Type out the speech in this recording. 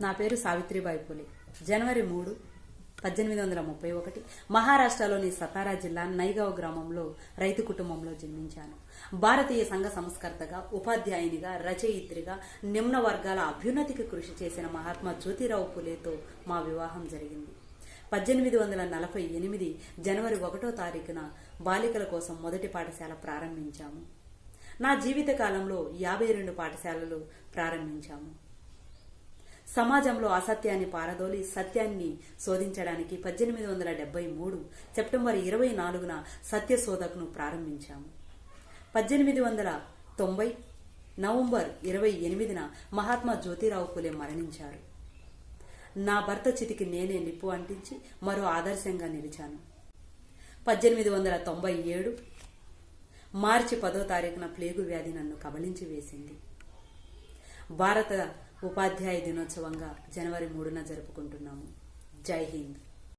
నా పేరు సావిత్రిబాయి పూలే. జనవరి 3, 1831 మహారాష్ట్రలోని సతారా జిల్లా నైగావ్ గ్రామంలో రైతు కుటుంబంలో జన్మించాను. భారతీయ సంఘ సంస్కర్తగా, ఉపాధ్యాయునిగా, రచయిత్రిగా నిమ్న వర్గాల అభ్యున్నతికి కృషి చేసిన మహాత్మా జ్యోతిరావు పూలేతో మా వివాహం జరిగింది. 1848 జనవరి 1వ తారీఖున బాలికల కోసం మొదటి పాఠశాల ప్రారంభించాము. నా జీవిత కాలంలో 52 పాఠశాలలు ప్రారంభించాము. సమాజంలో అసత్యాన్ని పారదోలి సత్యాన్ని శోధించడానికి 1873 సెప్టెంబర్ 24న సత్యశోధకను ప్రారంభించాము. 1890 నవంబర్ 28న మహాత్మా జ్యోతిరావు పూలే మరణించారు. నా భర్త చితికి నేనే నిప్పు అంటించి మరో ఆదర్శంగా నిలిచాను. 1897 మార్చి 10వ తారీఖున ప్లేగు వ్యాధి నన్ను కబళించి వేసింది. భారత ఉపాధ్యాయ దినోత్సవంగా జనవరి 3న జరుపుకుంటున్నాము. జై హింద్.